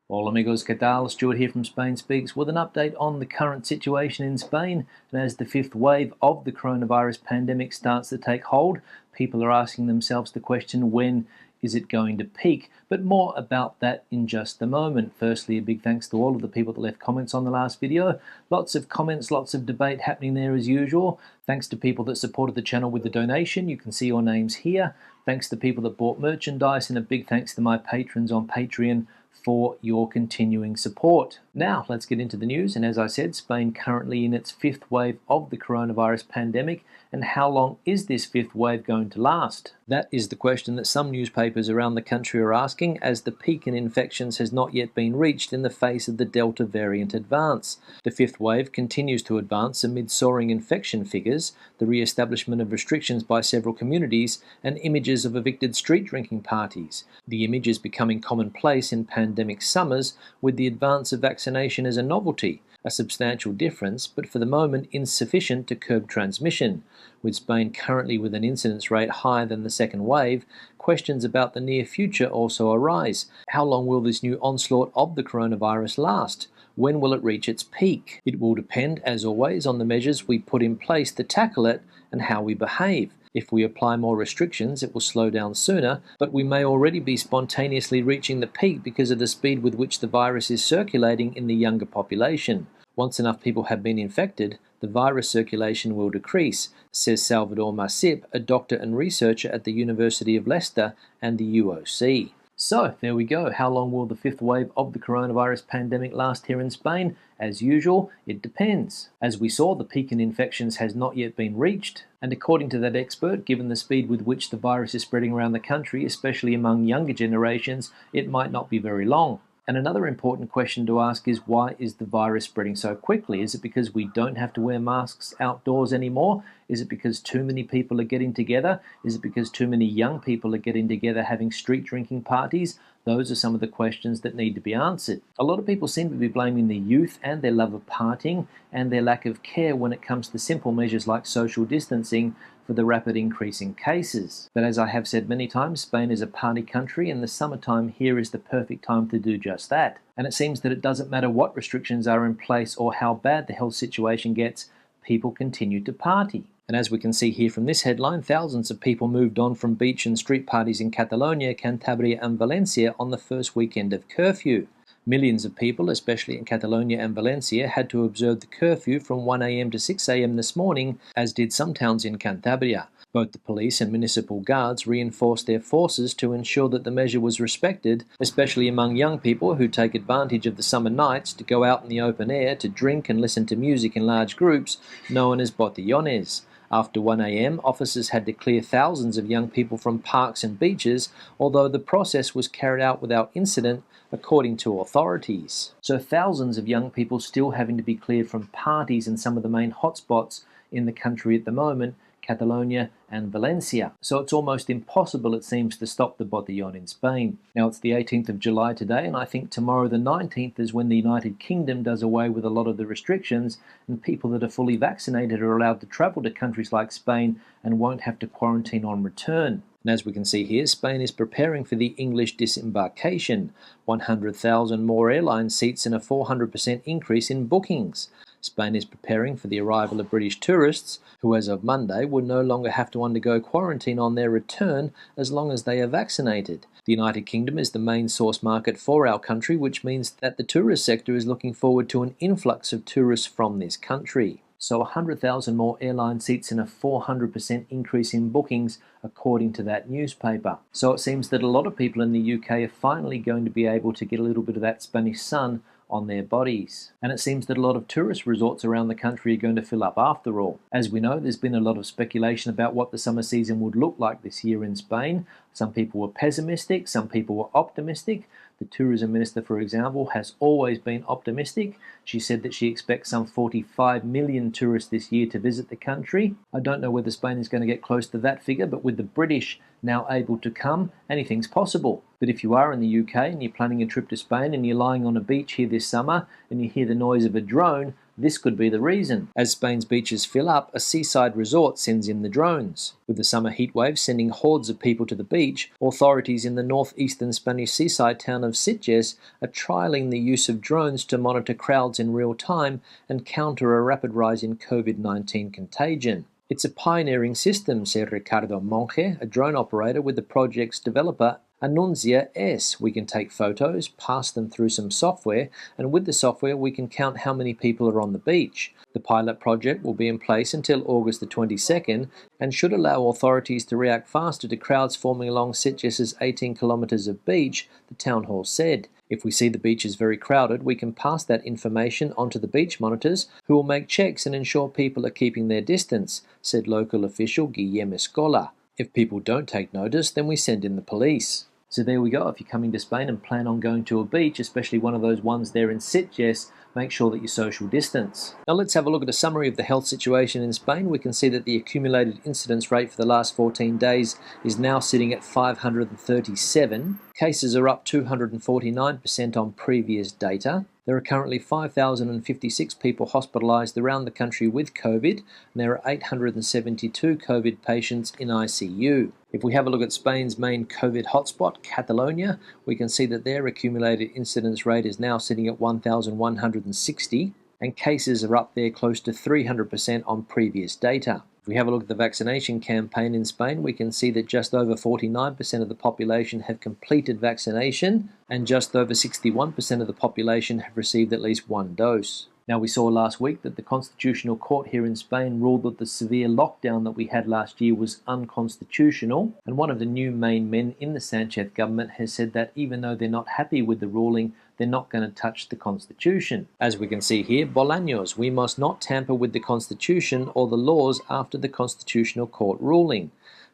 Hola amigos, ¿qué tal? Stuart here from Spain Speaks with an update on the current situation in Spain. And as the fifth wave of the coronavirus pandemic starts to take hold, people are asking themselves the question, when is it going to peak? But more about that in just a moment. Firstly, a big thanks to all of the people that left comments on the last video. Lots of comments, lots of debate happening there as usual. Thanks to people that supported the channel with the donation. You can see your names here. Thanks to people that bought merchandise, and a big thanks to my patrons on Patreon for your continuing support. Now, let's get into the news. And as I said, Spain currently in its fifth wave of the coronavirus pandemic. And how long is this fifth wave going to last? That is the question that some newspapers around the country are asking, as the peak in infections has not yet been reached in the face of the Delta variant advance. The fifth wave continues to advance amid soaring infection figures, the re-establishment of restrictions by several communities, and images of evicted street drinking parties. The image is becoming commonplace in pandemic summers, with the advance of vaccination as a novelty, a substantial difference, but for the moment insufficient to curb transmission. With Spain currently with an incidence rate higher than the second wave, questions about the near future also arise. How long will this new onslaught of the coronavirus last? When will it reach its peak? It will depend, as always, on the measures we put in place to tackle it and how we behave. If we apply more restrictions, it will slow down sooner, but we may already be spontaneously reaching the peak because of the speed with which the virus is circulating in the younger population. Once enough people have been infected, the virus circulation will decrease, says Salvador Masip, a doctor and researcher at the University of Leicester and the UOC. So, there we go. How long will the fifth wave of the coronavirus pandemic last here in Spain? As usual, it depends. As we saw, the peak in infections has not yet been reached, and according to that expert, given the speed with which the virus is spreading around the country, especially among younger generations, it might not be very long. And another important question to ask is, why is the virus spreading so quickly? Is it because we don't have to wear masks outdoors anymore? Is it because too many people are getting together? Is it because too many young people are getting together having street drinking parties? Those are some of the questions that need to be answered. A lot of people seem to be blaming the youth and their love of partying and their lack of care when it comes to simple measures like social distancing for the rapid increase in cases. But as I have said many times, Spain is a party country, and the summertime here is the perfect time to do just that. And it seems that it doesn't matter what restrictions are in place or how bad the health situation gets, people continue to party. And as we can see here from this headline, thousands of people moved on from beach and street parties in Catalonia, Cantabria and Valencia on the first weekend of curfew. Millions of people, especially in Catalonia and Valencia, had to observe the curfew from 1 a.m. to 6 a.m. this morning, as did some towns in Cantabria. Both the police and municipal guards reinforced their forces to ensure that the measure was respected, especially among young people who take advantage of the summer nights to go out in the open air to drink and listen to music in large groups, known as botellones. After 1 a.m., officers had to clear thousands of young people from parks and beaches, although the process was carried out without incident, according to authorities. So thousands of young people still having to be cleared from parties in some of the main hotspots in the country at the moment, Catalonia and Valencia. So it's almost impossible, it seems, to stop the botellón in Spain. Now, it's the 18th of July today, and I think tomorrow the 19th is when the United Kingdom does away with a lot of the restrictions, and people that are fully vaccinated are allowed to travel to countries like Spain and won't have to quarantine on return. And as we can see here, Spain is preparing for the English disembarkation, 100,000 more airline seats and a 400% increase in bookings. Spain is preparing for the arrival of British tourists, who as of Monday will no longer have to undergo quarantine on their return as long as they are vaccinated. The United Kingdom is the main source market for our country, which means that the tourist sector is looking forward to an influx of tourists from this country. So 100,000 more airline seats and a 400% increase in bookings, according to that newspaper. So it seems that a lot of people in the UK are finally going to be able to get a little bit of that Spanish sun on their bodies. And it seems that a lot of tourist resorts around the country are going to fill up after all. As we know, there's been a lot of speculation about what the summer season would look like this year in Spain. Some people were pessimistic, some people were optimistic. The tourism minister, for example, has always been optimistic. She said that she expects some 45 million tourists this year to visit the country. I don't know whether Spain is going to get close to that figure, but with the British now able to come, anything's possible. But if you are in the UK and you're planning a trip to Spain and you're lying on a beach here this summer and you hear the noise of a drone, This could be the reason. As Spain's beaches fill up, a seaside resort sends in the drones. With the summer heatwave sending hordes of people to the beach, authorities in the northeastern Spanish seaside town of Sitges are trialling the use of drones to monitor crowds in real time and counter a rapid rise in COVID-19 contagion. It's a pioneering system, said Ricardo Monge, a drone operator with the project's developer Anuncia S. We can take photos, pass them through some software, and with the software we can count how many people are on the beach. The pilot project will be in place until August the 22nd and should allow authorities to react faster to crowds forming along Sitges' 18 kilometres of beach, the town hall said. If we see the beach is very crowded, we can pass that information onto the beach monitors, who will make checks and ensure people are keeping their distance, said local official Guillem Escola. If people don't take notice, then we send in the police. So there we go. If you're coming to Spain and plan on going to a beach, especially one of those ones there in Sitges, make sure that you social distance. Now let's have a look at a summary of the health situation in Spain. We can see that the accumulated incidence rate for the last 14 days is now sitting at 537. Cases are up 249% on previous data. There are currently 5,056 people hospitalised around the country with COVID, and there are 872 COVID patients in ICU. If we have a look at Spain's main COVID hotspot, Catalonia, we can see that their accumulated incidence rate is now sitting at 1,160, and cases are up there close to 300% on previous data. If we have a look at the vaccination campaign in Spain, we can see that just over 49% of the population have completed vaccination and just over 61% of the population have received at least one dose. Now, we saw last week that the Constitutional Court here in Spain ruled that the severe lockdown that we had last year was unconstitutional, and one of the new main men in the Sanchez government has said that even though they're not happy with the ruling, they're not going to touch the Constitution. As we can see here, Bolaños, we must not tamper with the Constitution or the laws after the Constitutional Court ruling.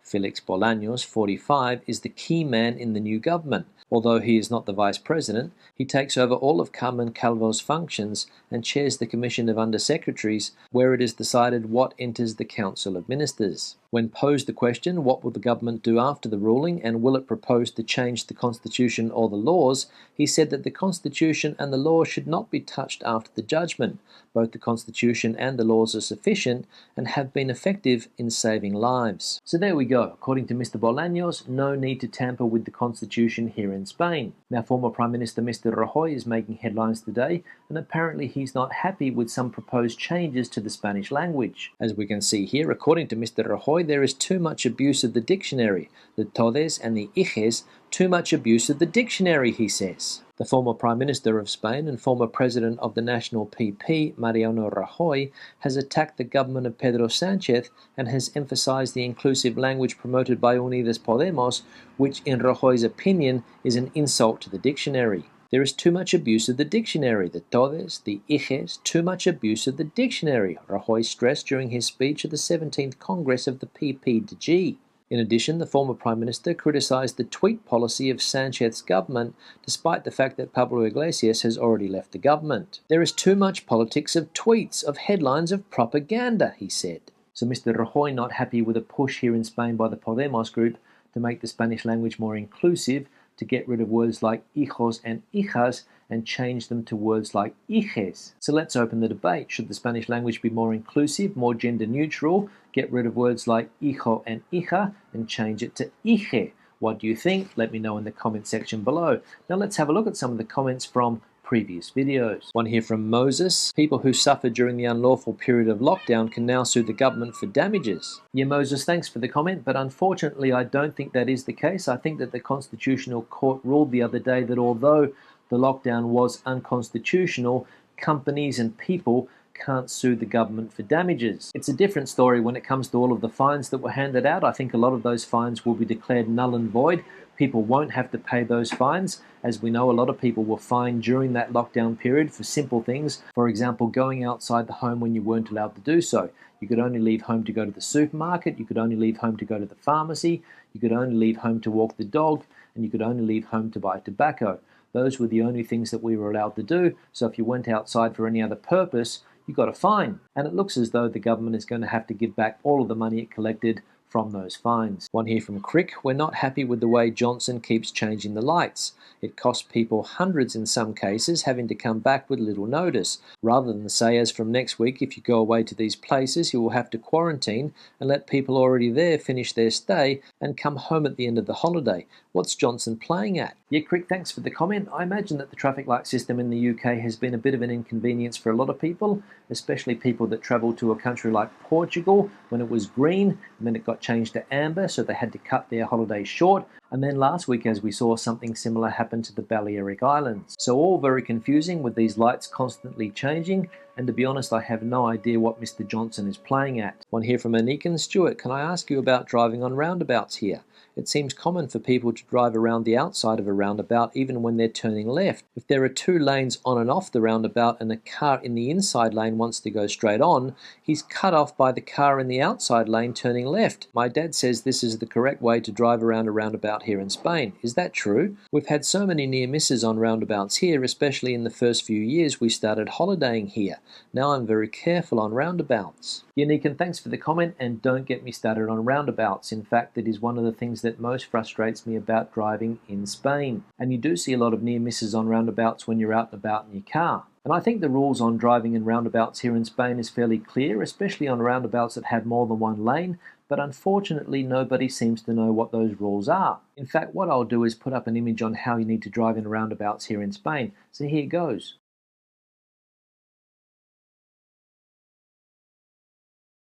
Felix Bolaños, 45, is the key man in the new government. Although he is not the vice president, he takes over all of Carmen Calvo's functions and chairs the Commission of Undersecretaries, where it is decided what enters the Council of Ministers. When posed the question, what will the government do after the ruling and will it propose to change the constitution or the laws, he said that the constitution and the laws should not be touched after the judgment. Both the constitution and the laws are sufficient and have been effective in saving lives. So there we go. According to Mr. Bolaños, no need to tamper with the constitution here in Spain. Now, former Prime Minister Mr. Rajoy is making headlines today, and apparently he's not happy with some proposed changes to the Spanish language. As we can see here, according to Mr. Rajoy, there is too much abuse of the dictionary. The todes and the hijes, too much abuse of the dictionary, he says. The former Prime Minister of Spain and former President of the National PP, Mariano Rajoy, has attacked the government of Pedro Sanchez and has emphasized the inclusive language promoted by Unidas Podemos, which in Rajoy's opinion is an insult to the dictionary. There is too much abuse of the dictionary, the todes, the hijes, too much abuse of the dictionary, Rajoy stressed during his speech at the 17th Congress of the PPDG. In addition, the former Prime Minister criticised the tweet policy of Sanchez's government, despite the fact that Pablo Iglesias has already left the government. There is too much politics of tweets, of headlines, of propaganda, he said. So Mr. Rajoy not happy with a push here in Spain by the Podemos group to make the Spanish language more inclusive, to get rid of words like hijos and hijas and change them to words like hijes. So let's open the debate. Should the Spanish language be more inclusive, more gender neutral, get rid of words like hijo and hija and change it to hije? What do you think? Let me know in the comment section below. Now let's have a look at some of the comments from previous videos. One here from Moses. People who suffered during the unlawful period of lockdown can now sue the government for damages. Yeah, Moses, thanks for the comment, but unfortunately I don't think that is the case. I think that the Constitutional Court ruled the other day that although the lockdown was unconstitutional, companies and people can't sue the government for damages. It's a different story when it comes to all of the fines that were handed out. I think a lot of those fines will be declared null and void. People won't have to pay those fines. As we know, a lot of people were fined during that lockdown period for simple things. For example, going outside the home when you weren't allowed to do so. You could only leave home to go to the supermarket, you could only leave home to go to the pharmacy, you could only leave home to walk the dog, and you could only leave home to buy tobacco. Those were the only things that we were allowed to do, so if you went outside for any other purpose, you got a fine. And it looks as though the government is going to have to give back all of the money it collected from those fines. One here from Crick: we're not happy with the way Johnson keeps changing the lights. It costs people hundreds in some cases, having to come back with little notice, rather than say, as from next week, if you go away to these places, you will have to quarantine and let people already there finish their stay and come home at the end of the holiday. What's Johnson playing at? Yeah, Crick, thanks for the comment. I imagine that the traffic light system in the UK has been a bit of an inconvenience for a lot of people, especially people that travel to a country like Portugal when it was green, and then it got changed to amber, so they had to cut their holiday short. And then last week, as we saw, something similar happened to the Balearic Islands. So all very confusing with these lights constantly changing, and to be honest, I have no idea what Mr. Johnson is playing at. One here from Anikan: Stuart, can I ask you about driving on roundabouts here? It seems common for people to drive around the outside of a roundabout even when they're turning left. If there are two lanes on and off the roundabout and a car in the inside lane wants to go straight on, he's cut off by the car in the outside lane turning left. My dad says this is the correct way to drive around a roundabout here in Spain. Is that true? We've had so many near misses on roundabouts here, especially in the first few years we started holidaying here. Now I'm very careful on roundabouts. Unique, and thanks for the comment, and don't get me started on roundabouts. In fact, it is one of the things that most frustrates me about driving in Spain. And you do see a lot of near misses on roundabouts when you're out and about in your car. And I think the rules on driving in roundabouts here in Spain is fairly clear, especially on roundabouts that have more than one lane, but unfortunately nobody seems to know what those rules are. In fact, what I'll do is put up an image on how you need to drive in roundabouts here in Spain. So here goes.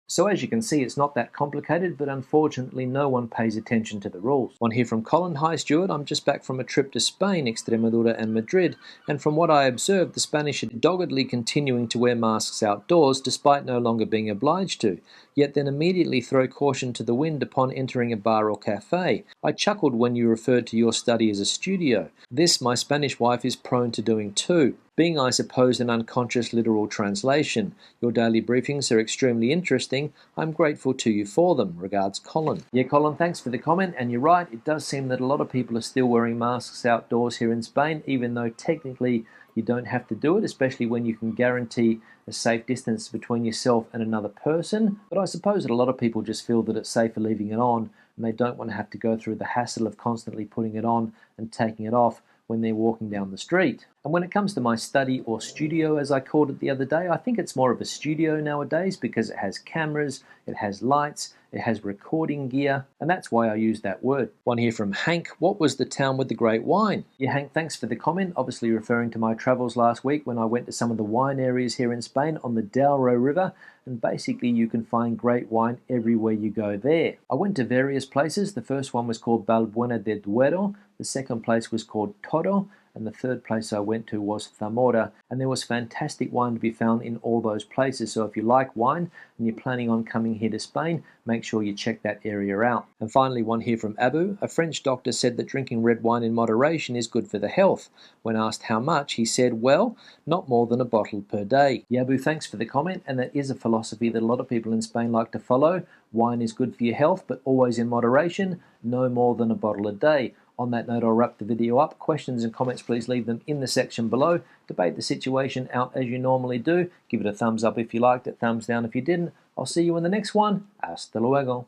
So as you can see, it's not that complicated, but unfortunately no one pays attention to the rules. One here from Colin: hi Stuart, I'm just back from a trip to Spain, Extremadura and Madrid, and from what I observed, the Spanish are doggedly continuing to wear masks outdoors despite no longer being obliged to, yet then immediately throw caution to the wind upon entering a bar or cafe. I chuckled when you referred to your study as a studio. This my Spanish wife is prone to doing too, being, I suppose, an unconscious literal translation. Your daily briefings are extremely interesting. I'm grateful to you for them. Regards, Colin. Yeah, Colin, thanks for the comment, and you're right, it does seem that a lot of people are still wearing masks outdoors here in Spain, even though technically you don't have to do it, especially when you can guarantee a safe distance between yourself and another person. But I suppose that a lot of people just feel that it's safer leaving it on, and they don't want to have to go through the hassle of constantly putting it on and taking it off when they're walking down the street. And when it comes to my study, or studio as I called it the other day, I think it's more of a studio nowadays because it has cameras, it has lights, it has recording gear, and that's why I use that word. One here from Hank: what was the town with the great wine? Yeah, Hank, thanks for the comment, obviously referring to my travels last week when I went to some of the wine areas here in Spain on the Douro River, and basically you can find great wine everywhere you go there. I went to various places. The first one was called Balbuena de Duero, the second place was called Toro, and the third place I went to was Zamora, and there was fantastic wine to be found in all those places. So if you like wine and you're planning on coming here to Spain, make sure you check that area out. And finally, one here from Abu: a French doctor said that drinking red wine in moderation is good for the health. When asked how much, he said, well, not more than a bottle per day. Yeah, Abu, thanks for the comment, and that is a philosophy that a lot of people in Spain like to follow. Wine is good for your health, but always in moderation, no more than a bottle a day. On that note, I'll wrap the video up. Questions and comments, please leave them in the section below. Debate the situation out as you normally do. Give it a thumbs up if you liked it, thumbs down if you didn't. I'll see you in the next one. Hasta luego.